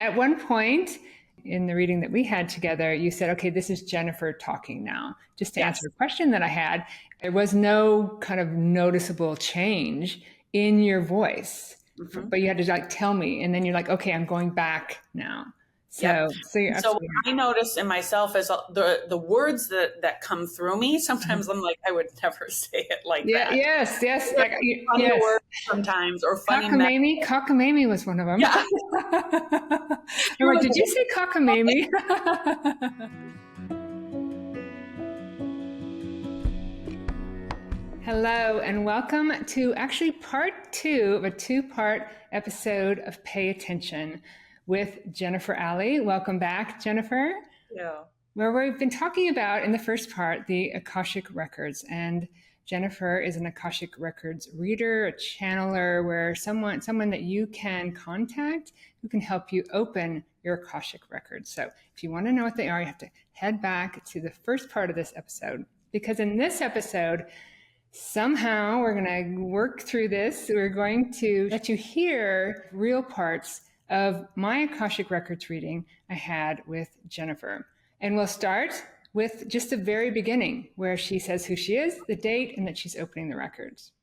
At one point in the reading that we had together, you said, okay, this is Jennifer talking now, just to answer Yes. a question that I had. There was no kind of noticeable change in your voice, Mm-hmm. but you had to like tell me. And then you're like, okay, I'm going back now. Yep. So you're And so what absolutely I notice in myself is the words that come through me. right. Sometimes I'm like, I would never say it like Yeah, that. yes, yes, Like funny yes. words sometimes, or funny me. Cockamamie was one of them. Yeah. I'm You're like, like, did you what? say cockamamie? Hello, and welcome to actually part two of a two-part episode of Pay Attention with Jennifer ALLY. Welcome back, Jennifer, Yeah. where we've been talking about in the first part the Akashic Records. And Jennifer is an Akashic Records reader, a channeler, where someone that you can contact who can help you open your Akashic Records. So if you want to know what they are, you have to head back to the first part of this episode, because in this episode, somehow we're going to work through this. We're going to let you hear real parts of my Akashic Records reading I had with Jennifer. And we'll start with just the very beginning, where she says who she is, the date, and that she's opening the records.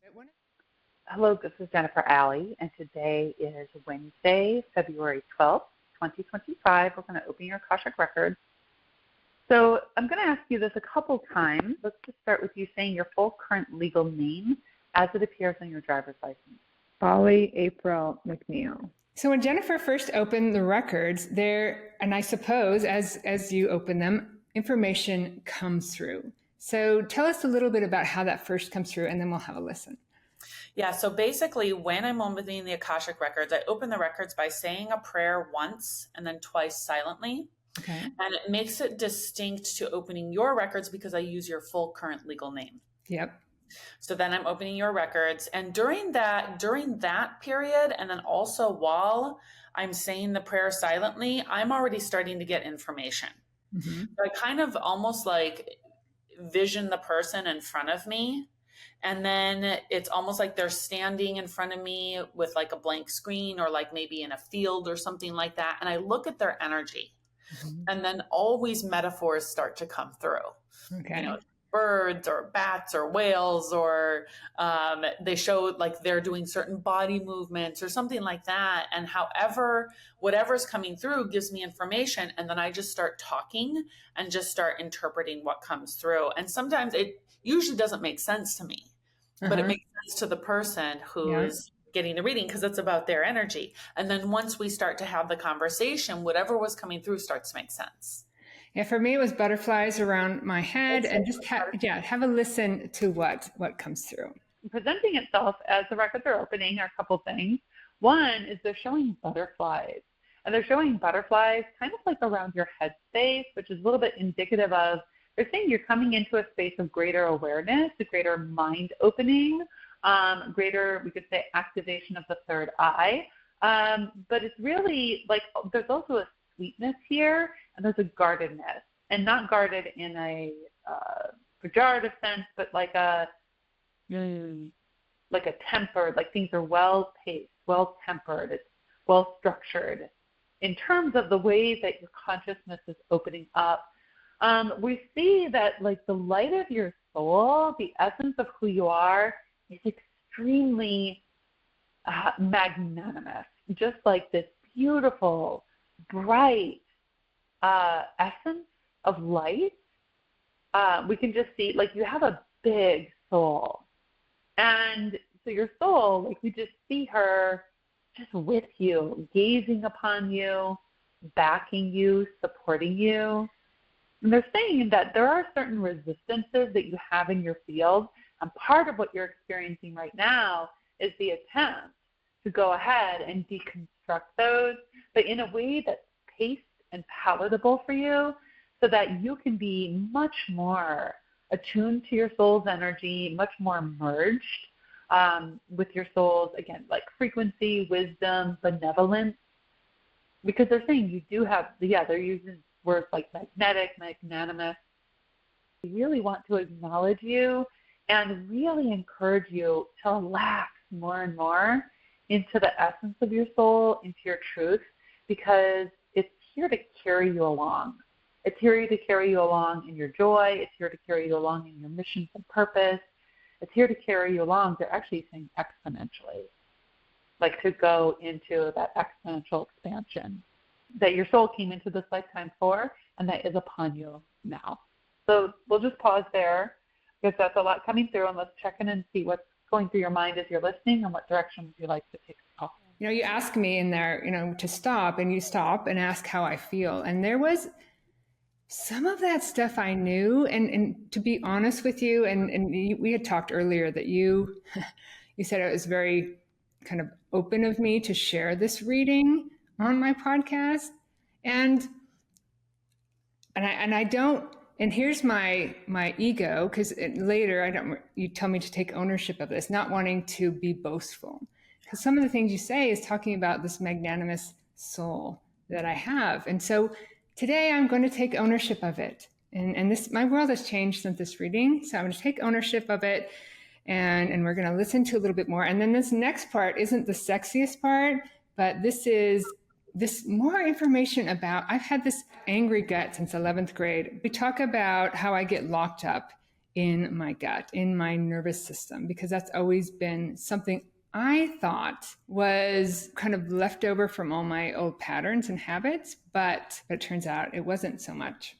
Hello, this is Jennifer ALLY, and today is Wednesday, February 12th, 2025. We're going to open your Akashic Records. So I'm going to ask you this a couple times. Let's just start with you saying your full current legal name as it appears on your driver's license. Holly April McNeill. So when Jennifer first opened the records, there, and I suppose as you open them, information comes through. So tell us a little bit about how that first comes through, and then we'll have a listen. Yeah. So basically, when I'm opening the Akashic Records, I open the records by saying a prayer once and then twice silently. Okay. And it makes it distinct to opening your records because I use your full current legal name. Yep. So then I'm opening your records. And during that period, and then also while I'm saying the prayer silently, I'm already starting to get information. Mm-hmm. So I kind of almost like vision the person in front of me. And then it's almost like they're standing in front of me with like a blank screen, or like maybe in a field or something like that. And I look at their energy. Mm-hmm. And then always metaphors start to come through. Okay. You know, birds or bats or whales, or they show like they're doing certain body movements or something like that. And whatever's coming through gives me information. And then I just start talking and just start interpreting what comes through. And sometimes it usually doesn't make sense to me, but it makes sense to the person who's getting the reading, because it's about their energy. And then once we start to have the conversation, whatever was coming through starts to make sense. Yeah, for me, it was butterflies around my head, and just have a listen to what comes through. Presenting itself as the records are opening are a couple things. One is they're showing butterflies, and they're showing butterflies kind of like around your head space, which is a little bit indicative of, they're saying you're coming into a space of greater awareness, a greater mind opening, greater, we could say, activation of the third eye. But it's really like there's also a sweetness here, and there's a guardedness, and not guarded in a pejorative sense, but like a tempered, like things are well paced, well tempered, it's well structured. In terms of the way that your consciousness is opening up, we see that like the light of your soul, the essence of who you are, is extremely magnanimous, just like this beautiful, bright essence of light. We can just see, like, you have a big soul. And so your soul, like, we just see her just with you, gazing upon you, backing you, supporting you. And they're saying that there are certain resistances that you have in your field, and part of what you're experiencing right now is the attempt to go ahead and deconstruct those, but in a way that's paced and palatable for you, so that you can be much more attuned to your soul's energy, much more merged with your soul's, again, like frequency, wisdom, benevolence. Because they're saying you do have, they're using words like magnetic, magnanimous. They really want to acknowledge you and really encourage you to relax more and more into the essence of your soul, into your truth, because it's here to carry you along. It's here to carry you along in your joy. It's here to carry you along in your mission and purpose. It's here to carry you along. They're actually saying exponentially, like to go into that exponential expansion that your soul came into this lifetime for, and that is upon you now. So we'll just pause there because that's a lot coming through, and let's check in and see what's going through your mind as you're listening and what direction would you like to take the call. You know, you ask me in there, you know, to stop, and you stop and ask how I feel. And there was some of that stuff I knew. And to be honest with you, we had talked earlier that you said it was very kind of open of me to share this reading on my podcast. And I don't, and here's my ego, because later you tell me to take ownership of this, not wanting to be boastful. Because some of the things you say is talking about this magnanimous soul that I have. And so today I'm going to take ownership of it. And this, my world has changed since this reading. So I'm going to take ownership of it, and we're going to listen to a little bit more. And then this next part isn't the sexiest part, but this is this more information about, I've had this angry gut since 11th grade. We talk about how I get locked up in my gut, in my nervous system, because that's always been something I thought was kind of left over from all my old patterns and habits, but it turns out it wasn't so much.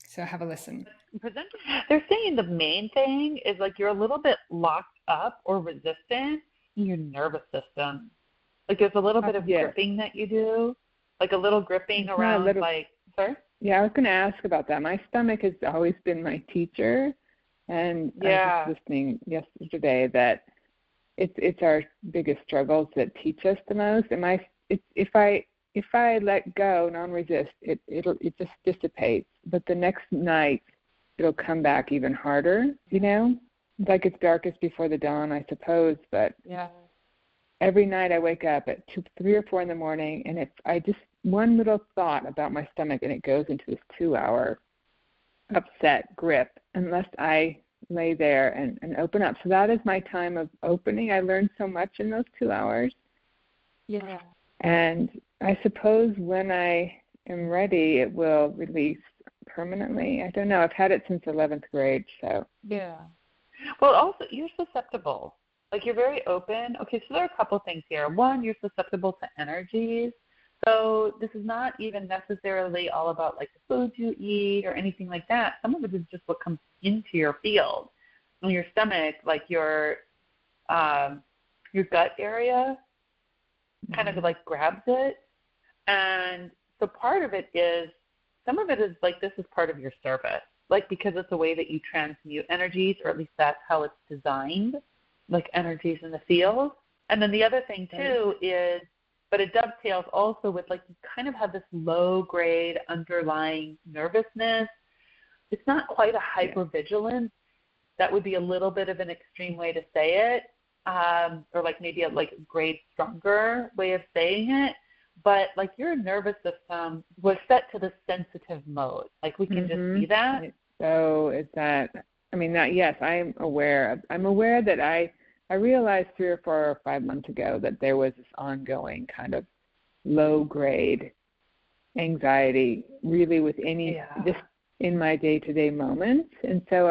So have a listen. They're saying the main thing is like you're a little bit locked up or resistant in your nervous system. Like there's a little bit of gripping that you do, like a little gripping around, sorry? Yeah, I was going to ask about that. My stomach has always been my teacher, and I was listening yesterday that it's our biggest struggles that teach us the most. And if I let go, non-resist, it just dissipates. But the next night, it'll come back even harder. You know, it's like it's darkest before the dawn, I suppose. But every night I wake up at 2, 3, or 4 in the morning, and I just one little thought about my stomach, and it goes into this 2-hour upset grip unless I lay there and open up. So that is my time of opening. I learned so much in those 2 hours. Yeah. And I suppose when I am ready, it will release permanently. I don't know. I've had it since 11th grade, so. Yeah. Well, also, you're susceptible. Like, you're very open. Okay, so there are a couple things here. One, you're susceptible to energies. So this is not even necessarily all about, like, the foods you eat or anything like that. Some of it is just what comes into your field. In your stomach, like your gut area kind of, like, grabs it. And so part of it is, some of it is, like, this is part of your service. Like, because it's a way that you transmute energies, or at least that's how it's designed, like energies in the field. And then the other thing, too, is, but it dovetails also with, like, you kind of have this low-grade underlying nervousness. It's not quite a hypervigilance. That would be a little bit of an extreme way to say it, or, like, maybe a, like, grade stronger way of saying it. But, like, your nervous system was set to the sensitive mode. Like, we can just see that. So is that, I mean, that, yes, I'm aware that I realized 3 or 4 or 5 months ago that there was this ongoing kind of low-grade anxiety really with just in my day-to-day moments. And so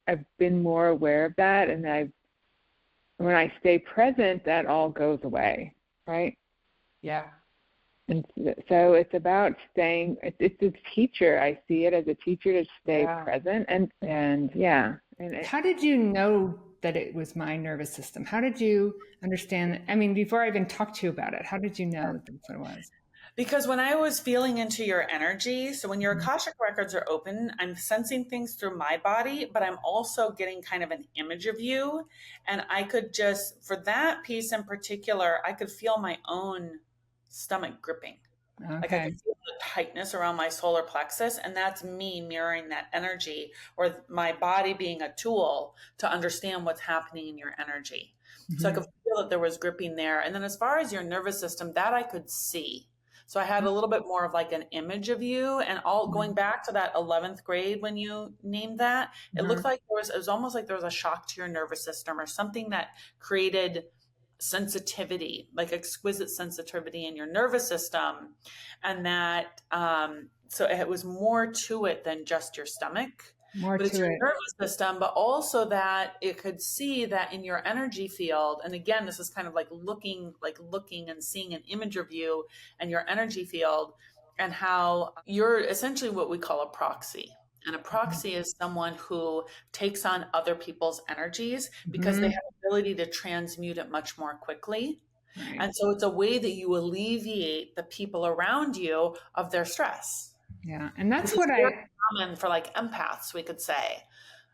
I've been more aware of that, and when I stay present, that all goes away, right? Yeah. And so it's about staying, it's a teacher. I see it as a teacher to stay present. And how did you know that it was my nervous system? How did you understand that? I mean, before I even talked to you about it, how did you know that that's what it was? Because when I was feeling into your energy, so when your Akashic records are open, I'm sensing things through my body, but I'm also getting kind of an image of you. And I could just, for that piece in particular, I could feel my own stomach gripping. Okay. Like I could feel the tightness around my solar plexus, and that's me mirroring that energy, or my body being a tool to understand what's happening in your energy. So I could feel that there was gripping there. And then as far as your nervous system, that I could see. So I had a little bit more of like an image of you, and all going back to that 11th grade when you named that, it looked like it was almost like there was a shock to your nervous system or something that created sensitivity, like exquisite sensitivity in your nervous system. And that, so it was more to it than just your stomach, More but it's to your it. nervous system, but also that it could see that in your energy field. And again, this is kind of like looking and seeing an image of you and your energy field, and how you're essentially what we call a proxy. And a proxy is someone who takes on other people's energies because they have the ability to transmute it much more quickly. Right. And so it's a way that you alleviate the people around you of their stress. Yeah. And that's This what is very common for like empaths, we could say.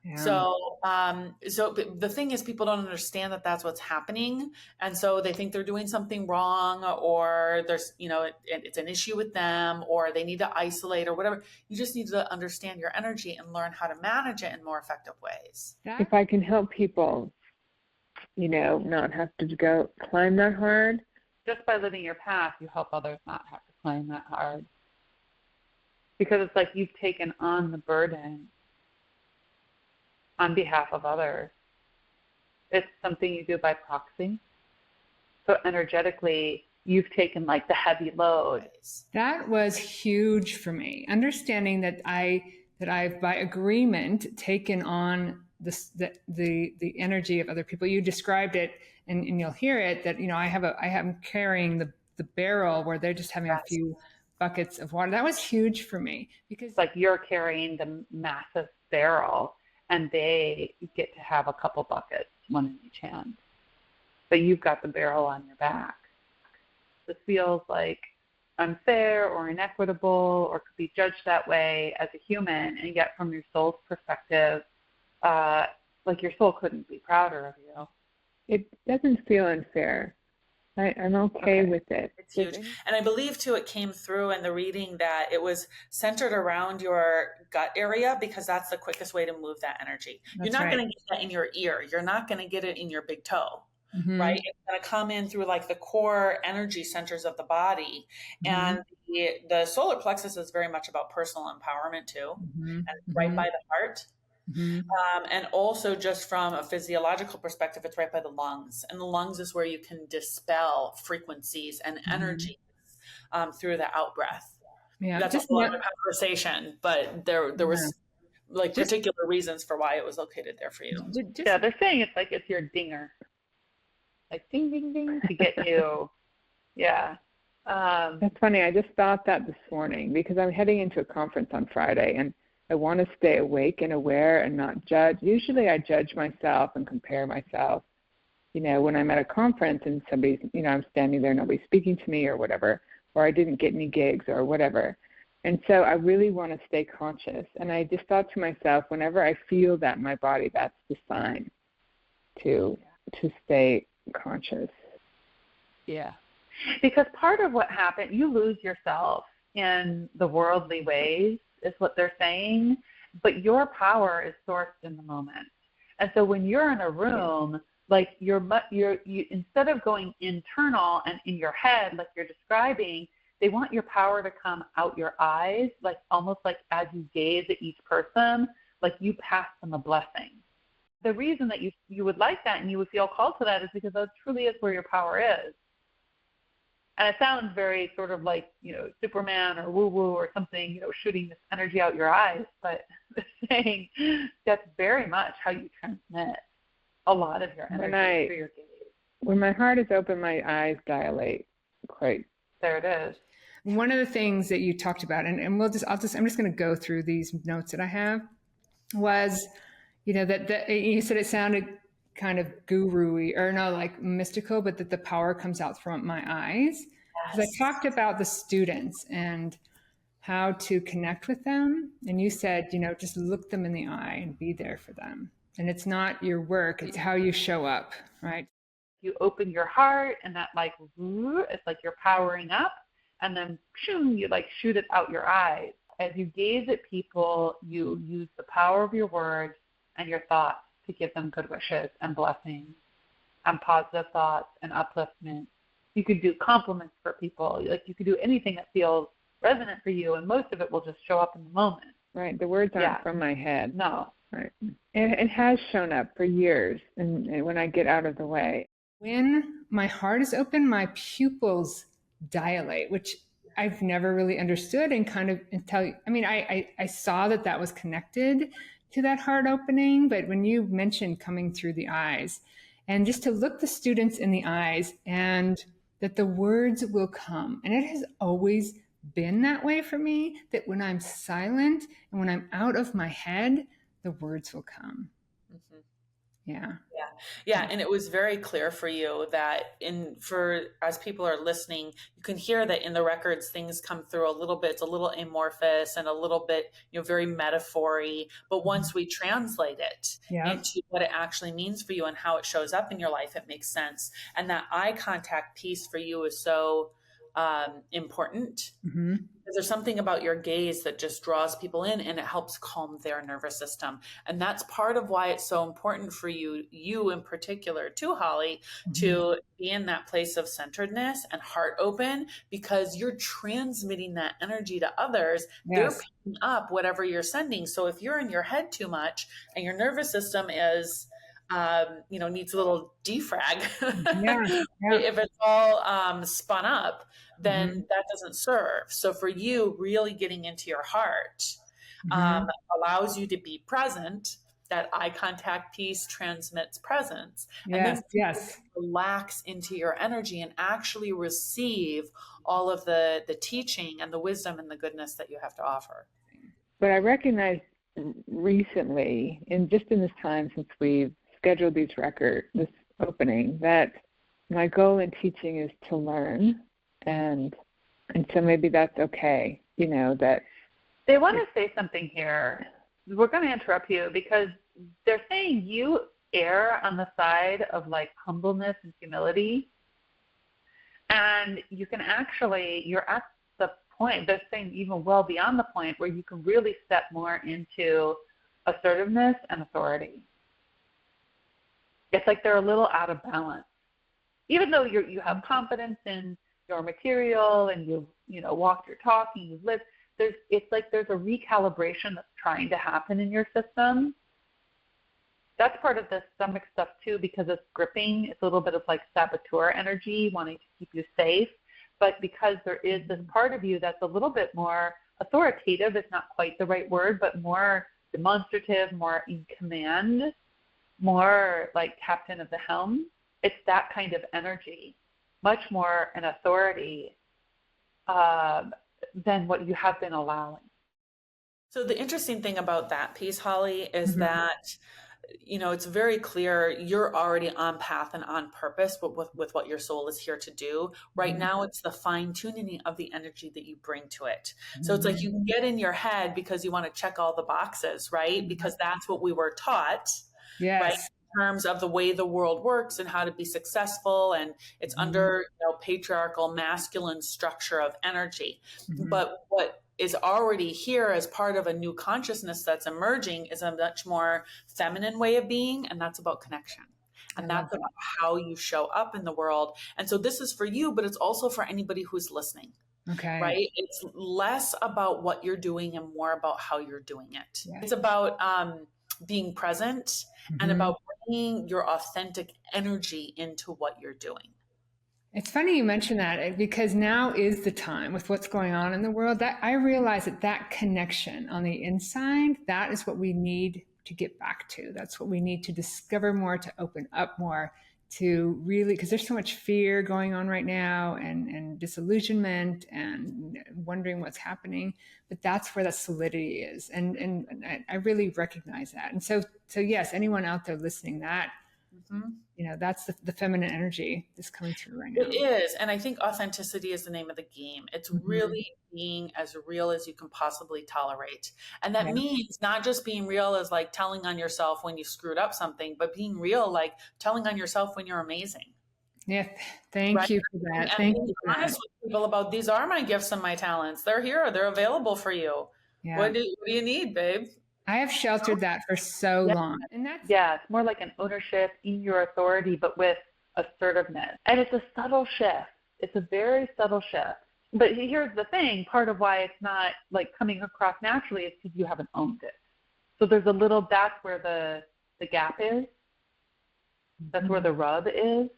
Yeah. So, the thing is, people don't understand that that's what's happening. And so they think they're doing something wrong, or there's, it's an issue with them, or they need to isolate or whatever. You just need to understand your energy and learn how to manage it in more effective ways. If I can help people, not have to go climb that hard. Just by living your path, you help others not have to climb that hard. Because it's like you've taken on the burden on behalf of others. It's something you do by proxy. So energetically, you've taken like the heavy load. That was huge for me. Understanding that I've by agreement taken on the energy of other people. You described it, and you'll hear it that I am carrying the barrel where they're just having a few buckets of water. That was huge for me, because like you're carrying the massive barrel, and they get to have a couple buckets, one in each hand. But you've got the barrel on your back. This feels like unfair or inequitable, or could be judged that way as a human, and yet from your soul's perspective, like your soul couldn't be prouder of you. It doesn't feel unfair. I'm okay with it. It's huge. And I believe, too, it came through in the reading that it was centered around your gut area, because that's the quickest way to move that energy. You're not going to get that in your ear. You're not going to get it in your big toe, right? It's going to come in through like the core energy centers of the body. And the solar plexus is very much about personal empowerment, too, and right by the heart. And also, just from a physiological perspective, it's right by the lungs. And the lungs is where you can dispel frequencies and energy through the out breath. Yeah, that's a whole other conversation, but there was like particular reasons for why it was located there for you. Yeah, they're saying it's like it's your dinger, like ding, ding, ding, to get you. Yeah. That's funny. I just thought that this morning, because I'm heading into a conference on Friday, and I want to stay awake and aware and not judge. Usually I judge myself and compare myself. When I'm at a conference and somebody's, I'm standing there, nobody's speaking to me or whatever, or I didn't get any gigs or whatever. And so I really want to stay conscious. And I just thought to myself, whenever I feel that in my body, that's the sign to stay conscious. Yeah. Because part of what happened, you lose yourself in the worldly ways, is what they're saying, but your power is sourced in the moment. And so when you're in a room, like you instead of going internal and in your head, like you're describing, they want your power to come out your eyes, like almost like as you gaze at each person, like you pass them a blessing. The reason that you would like that and you would feel called to that is because that truly is where your power is. And it sounds very sort of like, Superman or woo-woo or something, shooting this energy out your eyes. But saying that's very much how you transmit a lot of your energy through your gaze. When my heart is open, my eyes dilate quite. There it is. One of the things that you talked about, and I'm just going to go through these notes that I have, was, that you said it sounded kind of guru-y, or no, like mystical, but that the power comes out from my eyes. Because I talked about the students and how to connect with them. And you said, just look them in the eye and be there for them. And it's not your work, it's how you show up, right? You open your heart, and that it's like you're powering up, and then you like shoot it out your eyes. As you gaze at people, you use the power of your words and your thoughts to give them good wishes and blessings and positive thoughts and upliftment. You could do compliments for people. Like you could do anything that feels resonant for you, and most of it will just show up in the moment. Right. The words aren't from my head. No. Right. And it has shown up for years, and when I get out of the way. When my heart is open, my pupils dilate, which I've never really understood and kind of until, I mean, I saw that that was connected to that heart opening, but when you mentioned coming through the eyes and just to look the students in the eyes and that the words will come. And it has always been that way for me, that when I'm silent and when I'm out of my head, the words will come. Mhm. Yeah. Yeah. And it was very clear for you that as people are listening, you can hear that in the records, things come through a little bit, it's a little amorphous and a little bit, very metaphor-y. But once we translate it into what it actually means for you and how it shows up in your life, it makes sense. And that eye contact piece for you is so important. Mm-hmm. Because there's something about your gaze that just draws people in and it helps calm their nervous system. And that's part of why it's so important for you in particular too, Holly, to be in that place of centeredness and heart open, because you're transmitting that energy to others. They're picking up whatever you're sending. So if you're in your head too much and your nervous system is needs a little defrag. If it's all spun up, then that doesn't serve. So for you, really getting into your heart allows you to be present. That eye contact piece transmits presence. And then relax into your energy and actually receive all of the teaching and the wisdom and the goodness that you have to offer. But I recognize recently, in this time since we've scheduled this opening, that my goal in teaching is to learn, and so maybe that's okay, that they want to say something here. We're going to interrupt you because they're saying you err on the side of like humbleness and humility, and you can actually, you're at the point, they're saying even well beyond the point where you can really step more into assertiveness and authority. It's like they're a little out of balance. Even though you have confidence in your material and you've walked your talk and you've lived, it's like there's a recalibration that's trying to happen in your system. That's part of the stomach stuff too, because it's gripping. It's a little bit of like saboteur energy, wanting to keep you safe. But because there is this part of you that's a little bit more authoritative, it's not quite the right word, but more demonstrative, more in command, more like captain of the helm. It's that kind of energy, much more an authority than what you have been allowing. So the interesting thing about that piece, Holly, is that, it's very clear you're already on path and on purpose with what your soul is here to do. Right now, it's the fine tuning of the energy that you bring to it. So it's like you can get in your head because you want to check all the boxes, right? Because that's what we were taught. Right, in terms of the way the world works and how to be successful, and it's under patriarchal masculine structure of energy. But what is already here as part of a new consciousness that's emerging is a much more feminine way of being, and that's about connection. And that's about how you show up in the world. And so this is for you, but it's also for anybody who's listening. Okay. Right? It's less about what you're doing and more about how you're doing it. It's about being present and about bringing your authentic energy into what you're doing. It's funny you mention that, because now is the time with what's going on in the world that I realize that connection on the inside, that is what we need to get back to. That's what we need to discover more, to open up more, to really, because there's so much fear going on right now and disillusionment and wondering what's happening, but that's where that solidity is. And I really recognize that. And so yes, anyone out there listening, that, that's the feminine energy that's coming through right now. It is. And I think authenticity is the name of the game. It's really being as real as you can possibly tolerate. And that means not just being real as like telling on yourself when you screwed up something, but being real, like telling on yourself when you're amazing. Yeah. Thank you for that. Thank you for that. Honest with people about, these are my gifts and my talents. They're here. They're available for you. Yeah. What do you need, babe? I have sheltered that for so long. And that's it's more like an ownership in your authority, but with assertiveness. And it's a subtle shift. It's a very subtle shift. But here's the thing, part of why it's not like coming across naturally is because you haven't owned it. So there's that's where the gap is. That's where the rub is.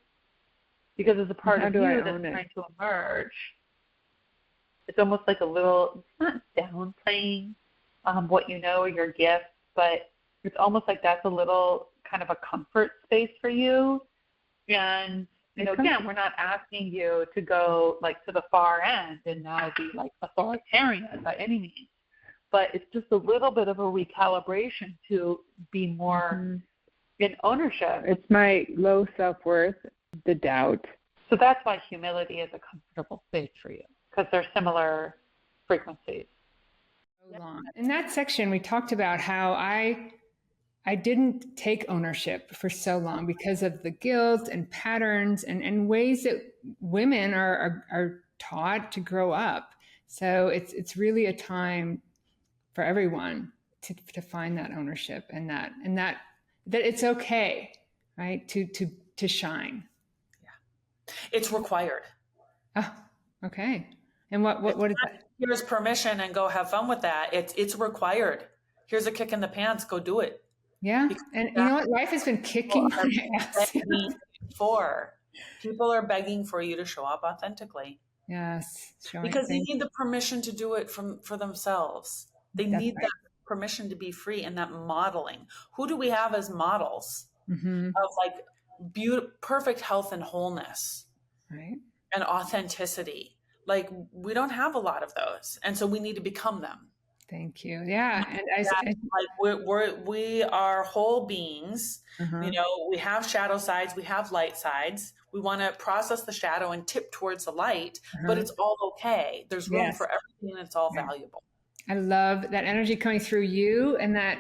because as a part of you that's own it? trying to emerge, it's almost like a little, it's not downplaying what you know or your gifts, but it's almost like that's a little kind of a comfort space for you. And, you know, again, we're not asking you to go like to the far end and now be like authoritarian by any means, but it's just a little bit of a recalibration to be more in ownership. It's my low self-worth, the doubt. So that's why humility is a comfortable space for you, because they're similar frequencies. Long. In that section, we talked about how I didn't take ownership for so long because of the guilt and patterns and ways that women are taught to grow up. So it's really a time for everyone to find that ownership and that it's okay, right? To shine. Yeah. It's required. Oh, okay. And what is that? Here's permission and go have fun with that. It's required. Here's a kick in the pants. Go do it. Yeah. And you know what? Life has been kicking my ass. People are begging for you to show up authentically. Yes. Because they need the permission to do it for themselves. They need that permission to be free and that modeling. Who do we have as models of like perfect health and wholeness, right? And authenticity? Like, we don't have a lot of those. And so we need to become them. Thank you. Yeah. And we are whole beings. You know, we have shadow sides, we have light sides. We want to process the shadow and tip towards the light, but it's all okay. There's room for everything and it's all valuable. I love that energy coming through you, and that,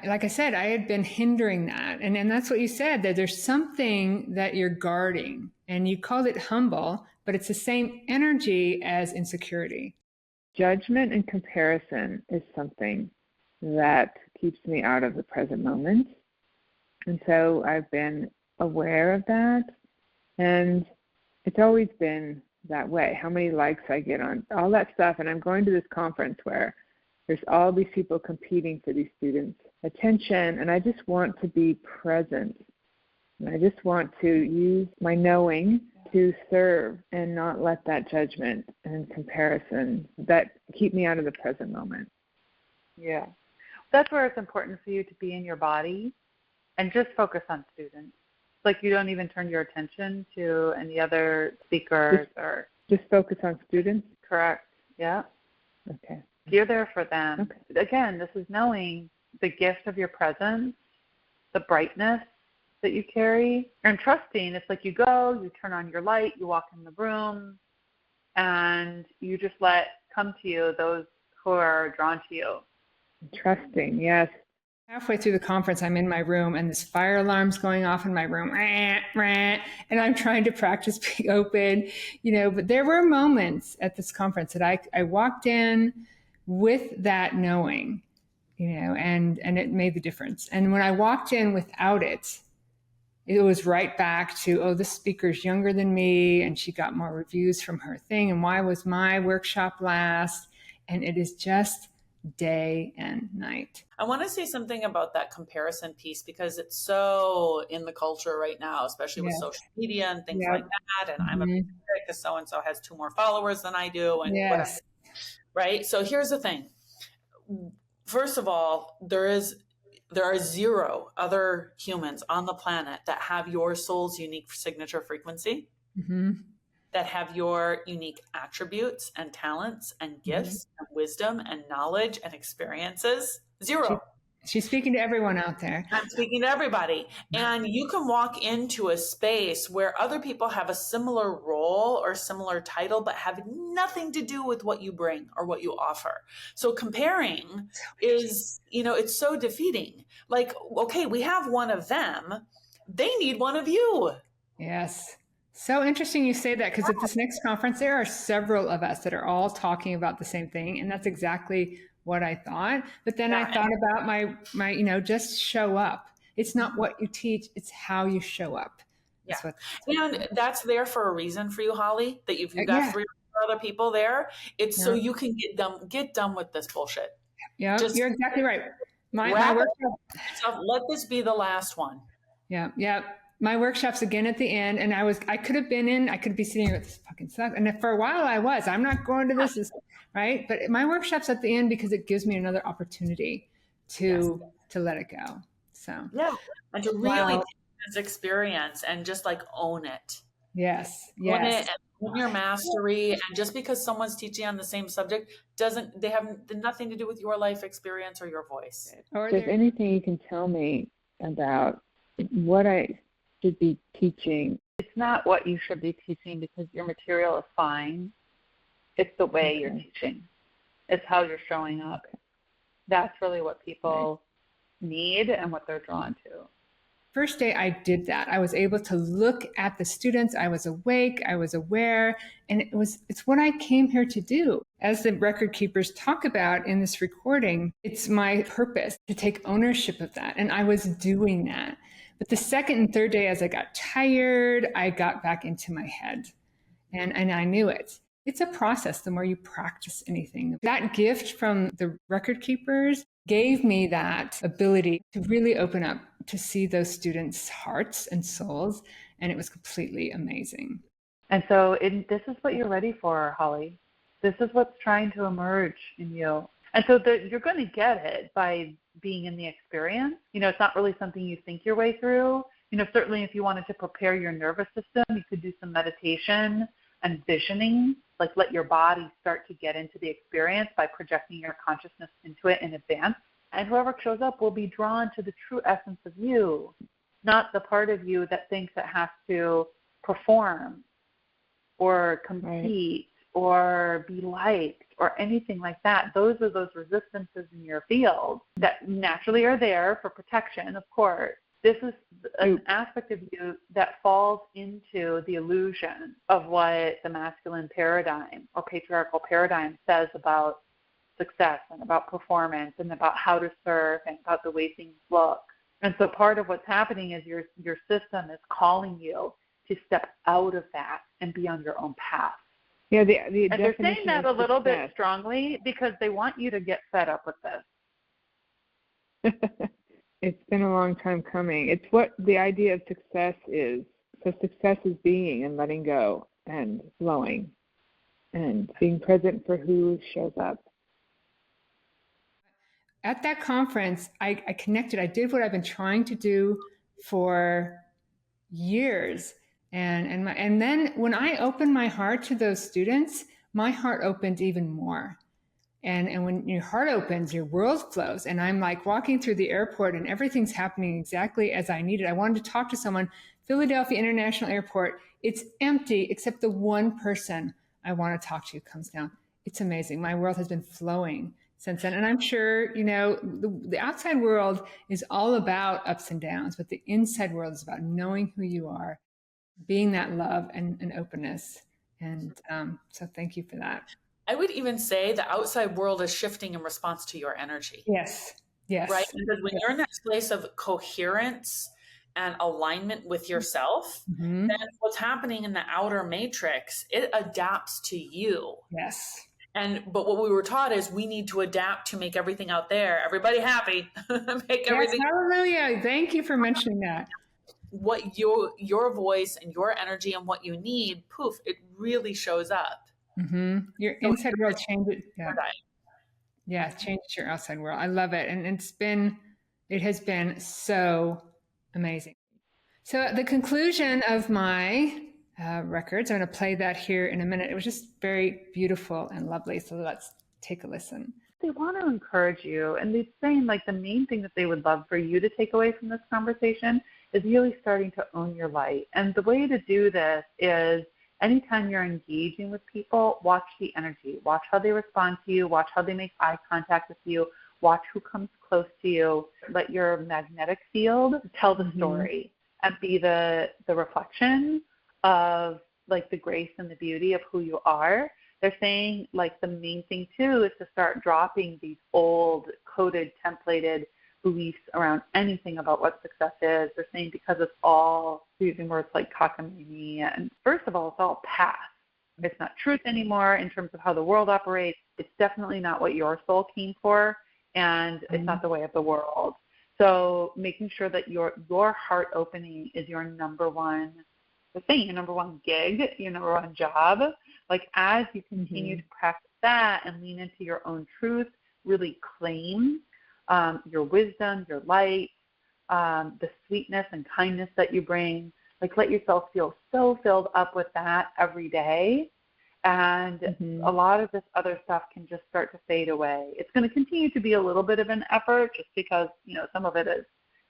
like I said, I had been hindering that. And that's what you said, that there's something that you're guarding, and you called it humble, but it's the same energy as insecurity. Judgment and comparison is something that keeps me out of the present moment. And so I've been aware of that. And it's always been that way. How many likes I get on all that stuff. And I'm going to this conference where there's all these people competing for these students' attention. And I just want to be present. And I just want to use my knowing to serve and not let that judgment and comparison that keep me out of the present moment. Yeah. That's where it's important for you to be in your body and just focus on students. Like, you don't even turn your attention to any other speakers or... Just focus on students? Correct. Yeah. Okay. You're there for them. Okay. Again, this is knowing the gift of your presence, the brightness that you carry, and trusting. It's like you go, you turn on your light, you walk in the room, and you just let come to you those who are drawn to you. Trusting, yes. Halfway through the conference, I'm in my room, and this fire alarm's going off in my room, and I'm trying to practice being open, you know. But there were moments at this conference that I walked in with that knowing, you know, and it made the difference. And when I walked in without it, it was right back to, oh, this speaker's younger than me, and she got more reviews from her thing, and why was my workshop last? And it is just day and night. I want to say something about that comparison piece, because it's so in the culture right now, especially with social media and things like that. And I'm a big because so-and-so has 2 more followers than I do, and whatever. Right? So here's the thing. First of all, there are 0 other humans on the planet that have your soul's unique signature frequency, that have your unique attributes and talents and gifts and wisdom and knowledge and experiences. 0. She's speaking to everyone out there. I'm speaking to everybody. And you can walk into a space where other people have a similar role or similar title, but have nothing to do with what you bring or what you offer. So comparing is, you know, it's so defeating. Like, okay, we have one of them. They need one of you. Yes. So interesting you say that, because at this next conference, there are several of us that are all talking about the same thing. And that's exactly what I thought. But then I thought about my, you know, just show up. It's not what you teach, it's how you show up. And that's there for a reason for you, Holly, that you've got 3 or 4 other people there. It's so you can get done with this bullshit. Yeah, you're exactly right. My workshop. Let this be the last one. Yeah. my workshops again at the end, and I could be sitting here with this fucking sucks. And for a while I'm not going to this, right? But my workshops at the end, because it gives me another opportunity to let it go. So yeah, and to really take this experience and just like own it. Yes. Own it and own your mastery. And just because someone's teaching on the same subject they have nothing to do with your life experience or your voice. If there's anything you can tell me about what I should be teaching. It's not what you should be teaching, because your material is fine. It's the way you're teaching. It's how you're showing up. That's really what people need and what they're drawn to. First day I did that. I was able to look at the students. I was awake. I was aware. And it's what I came here to do. As the record keepers talk about in this recording, it's my purpose to take ownership of that. And I was doing that. But the second and third day, as I got tired, I got back into my head. And I knew it. It's a process the more you practice anything. That gift from the record keepers gave me that ability to really open up to see those students' hearts and souls, and it was completely amazing. And so this is what you're ready for, Holly. This is what's trying to emerge in you. And so you're going to get it by being in the experience. It's not really something you think your way through. Certainly if you wanted to prepare your nervous system, you could do some meditation and visioning, like let your body start to get into the experience by projecting your consciousness into it in advance. And whoever shows up will be drawn to the true essence of you, not the part of you that thinks it has to perform or compete or be liked or anything like that. Those are those resistances in your field that naturally are there for protection, of course. This is an aspect of you that falls into the illusion of what the masculine paradigm or patriarchal paradigm says about success and about performance and about how to serve and about the way things look. And so part of what's happening is your system is calling you to step out of that and be on your own path. Yeah, and they're saying that a little bit strongly because they want you to get fed up with this. It's been a long time coming. It's what the idea of success is. So success is being and letting go and flowing and being present for who shows up. At that conference, I connected. I did what I've been trying to do for years. And then when I opened my heart to those students, my heart opened even more. And when your heart opens, your world flows. And I'm like walking through the airport and everything's happening exactly as I needed. I wanted to talk to someone. Philadelphia International Airport, it's empty except the one person I want to talk to comes down. It's amazing. My world has been flowing since then. And I'm sure, the outside world is all about ups and downs, but the inside world is about knowing who you are, being that love and openness. And so thank you for that. I would even say the outside world is shifting in response to your energy. Yes. Right? Because when you're in that place of coherence and alignment with yourself, then what's happening in the outer matrix, it adapts to you. Yes. But what we were taught is we need to adapt to make everything out there, everybody happy, make everything. Hallelujah. Thank you for mentioning that. What your voice and your energy and what you need, poof, it really shows up. Your inside world changes. Yeah, it changes your outside world. I love it. And it has been so amazing. So the conclusion of my records, I'm going to play that here in a minute. It was just very beautiful and lovely. So let's take a listen. They want to encourage you. And they're saying the main thing that they would love for you to take away from this conversation is really starting to own your light. And the way to do this is anytime you're engaging with people, watch the energy. Watch how they respond to you. Watch how they make eye contact with you. Watch who comes close to you. Let your magnetic field tell the story and be the reflection of the grace and the beauty of who you are. They're saying the main thing too is to start dropping these old coded, templated beliefs around anything about what success is. They're saying because it's all using words like cockamamie, and first of all, it's all past. It's not truth anymore in terms of how the world operates. It's definitely not what your soul came for, and it's not the way of the world. So making sure that your heart opening is your number one thing, your number one gig, your number one job. Like as you continue to practice that and lean into your own truth, really claim your wisdom, your light, the sweetness and kindness that you bring. Like let yourself feel so filled up with that every day. And a lot of this other stuff can just start to fade away. It's going to continue to be a little bit of an effort just because, some of it is,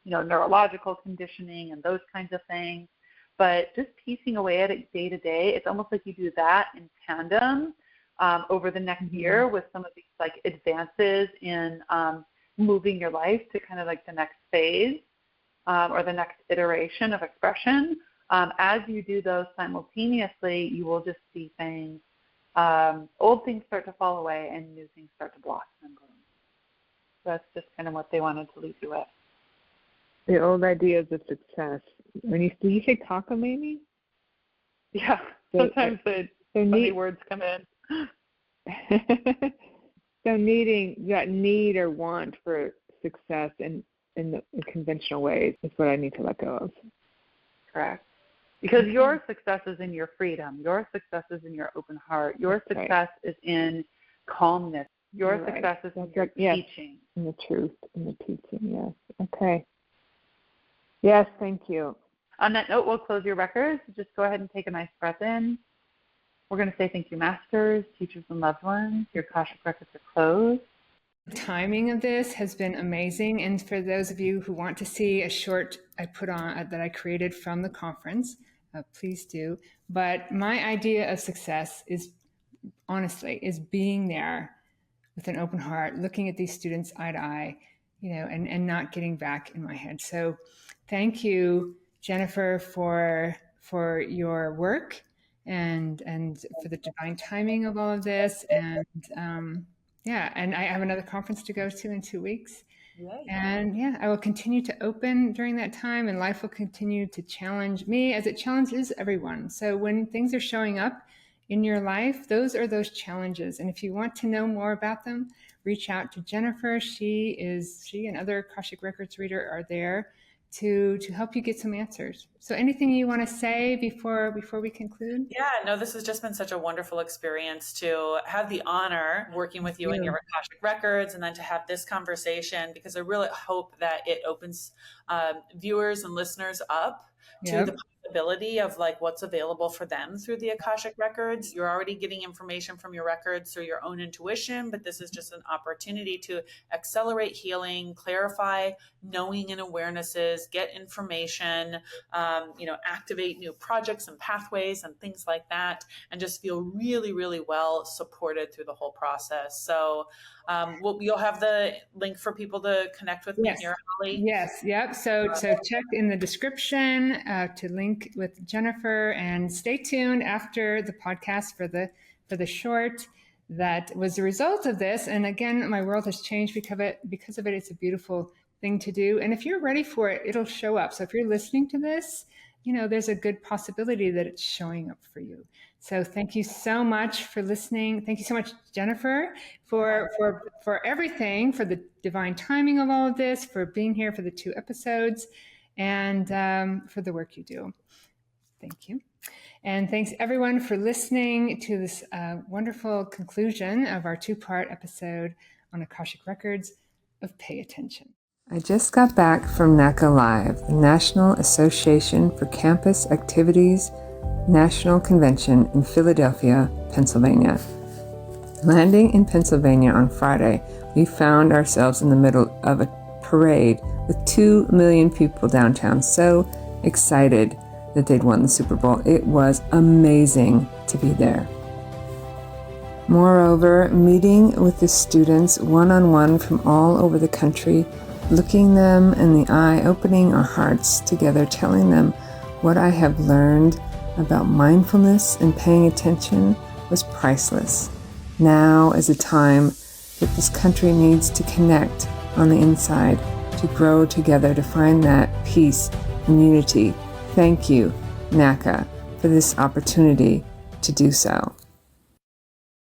neurological conditioning and those kinds of things. But just piecing away at it day to day, it's almost like you do that in tandem over the next year with some of these like advances in moving your life to kind of like the next phase or the next iteration of expression. As you do those simultaneously, you will just see things, old things start to fall away and new things start to blossom and bloom. So that's just kind of what they wanted to leave you with. The old ideas of success. Did you say cockamamie? Yeah, sometimes the funny words come in. So needing that need or want for success in the conventional ways is what I need to let go of. Correct. Because your success is in your freedom. Your success is in your open heart. Your success is in calmness. Your success is in your teaching. In the truth, in the teaching, yes. Okay. Yes, thank you. On that note, we'll close your records. Just go ahead and take a nice breath in. We're going to say thank you, masters, teachers, and loved ones. Your Akashic records are closed. The timing of this has been amazing. And for those of you who want to see a short I put on that I created from the conference, please do. But my idea of success is, honestly, is being there with an open heart, looking at these students eye to eye, and not getting back in my head. So thank you, Jennifer, for your work and for the divine timing of all of this. And and I have another conference to go to in 2 weeks. Yay. And I will continue to open during that time, and life will continue to challenge me as it challenges everyone. So when things are showing up in your life, those are those challenges. And if you want to know more about them, reach out to Jennifer. She and other Akashic Records reader are there to help you get some answers. So anything you want to say before we conclude? Yeah, no, this has just been such a wonderful experience to have the honor working with you in your Akashic Records, and then to have this conversation, because I really hope that it opens viewers and listeners up to the possibility of like what's available for them through the Akashic Records. You're already getting information from your records through your own intuition, but this is just an opportunity to accelerate healing, clarify knowing and awarenesses, get information, activate new projects and pathways and things like that, and just feel really, really well supported through the whole process. So you'll have the link for people to connect with me here, Holly. Yes. Yep. So check in the description to link with Jennifer, and stay tuned after the podcast for the short that was the result of this. And again, my world has changed because of it. It's a beautiful thing to do. And if you're ready for it, it'll show up. So if you're listening to this, there's a good possibility that it's showing up for you. So thank you so much for listening. Thank you so much, Jennifer, for everything, for the divine timing of all of this, for being here for the 2 episodes, and for the work you do. Thank you. And thanks everyone for listening to this wonderful conclusion of our 2-part episode on Akashic Records of Pay Attention. I just got back from NACA Live, the National Association for Campus Activities National Convention in Philadelphia, Pennsylvania. Landing in Pennsylvania on Friday, we found ourselves in the middle of a parade with 2 million people downtown, so excited that they'd won the Super Bowl. It was amazing to be there. Moreover, meeting with the students one-on-one from all over the country, looking them in the eye, opening our hearts together, telling them what I have learned about mindfulness and paying attention was priceless. Now is a time that this country needs to connect on the inside, to grow together, to find that peace and unity. Thank you, NACA, for this opportunity to do so.